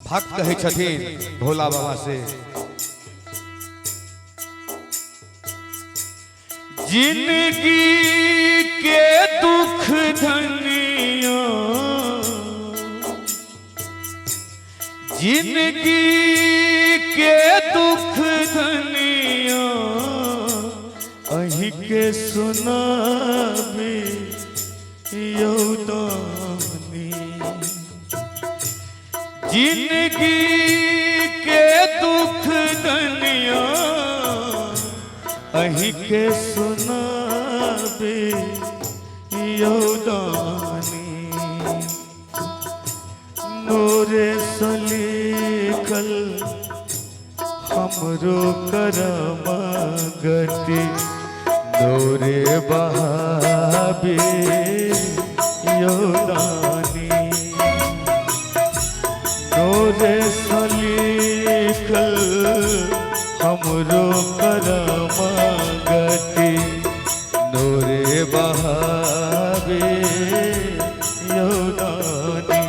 भक्त कहे छथिन भोला बाबा से, जिंदगी के दुख धनिया, जिंदगी के दुख धनिया अही के सुनाबी यौदानी। जिंदगी के दुख धनिया अही के सुनाबे यौदानी। नोरे सलीखल हमरो करम गति, नोरे बहाबे यौदानी। नोरे सलीखल हमरो करम गति, नोरे बहाबे यौदानी।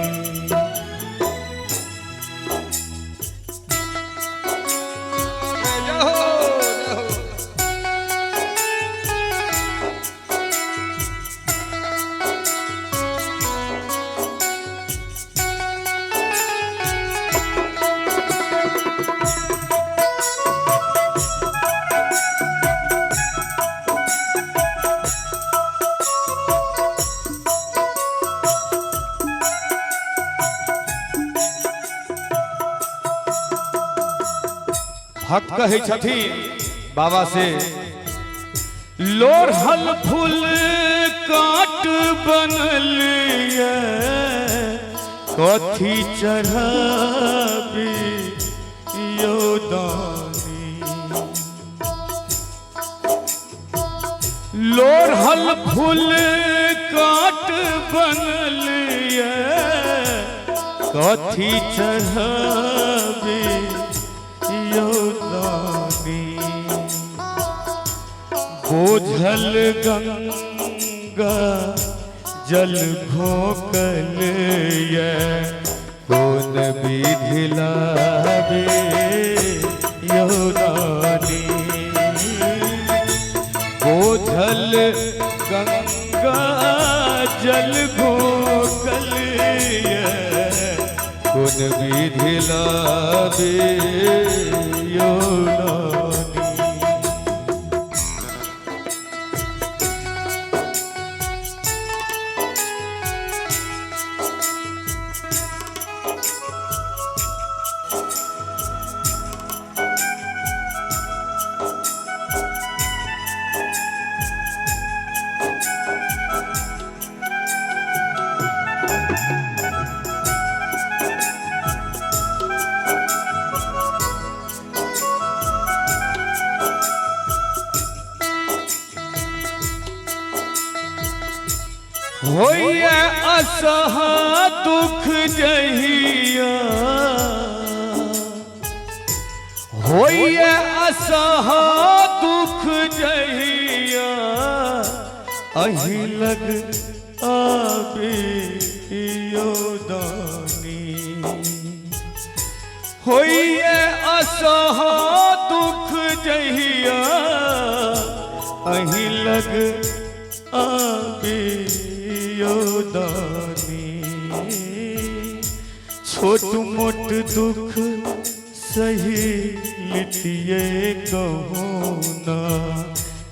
भक्त कहे छथिन बाबा से, लोरहल फूल काट बनल ये कथी चढ़ाबी यौदानी। लोरहल फूल काट बनल ये कथी चढ़ाबी यौदानी। बोझल गंगा जल घोकल ये कौन विधि लावे यौदानी। बोझल गंगा जल घोकल ये कौन विधि लावे यौदानी। होइए असहा दुख जहिया, होइए असहा दुख जहिया अही लग आबे यौदानी। होइए असहा दुख जहिया अही लग आबे यौदानी। छोट मोट दुख सही लिटिए कहूँ ना,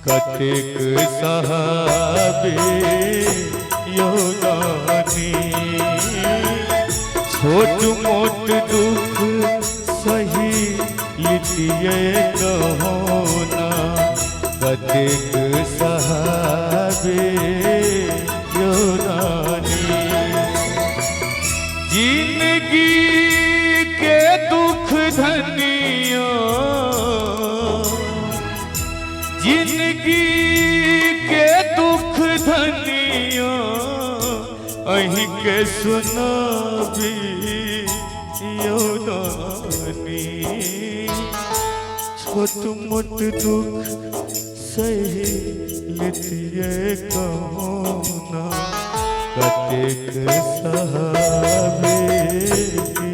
कतेक सहाबे यौदानी। छोट मोट दुख सही लिटिए कहूँ ना, कतेक सहाबे यौदानी। जिंदगी के दुख धनिया, जिंदगी के दुख धनिया अही के सुनाबी यौदानी। छोट मोट दुख सही लिटिए कहूँ ना, कतेक सहाबे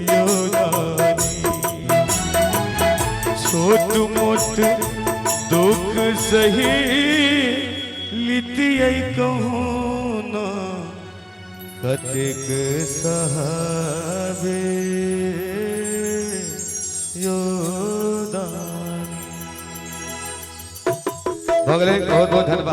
योदानी। सही लितियै कहूँ ना कतेक सहाबे योदानी। भऽ गेलै, बहुत बहुत धन्यवाद।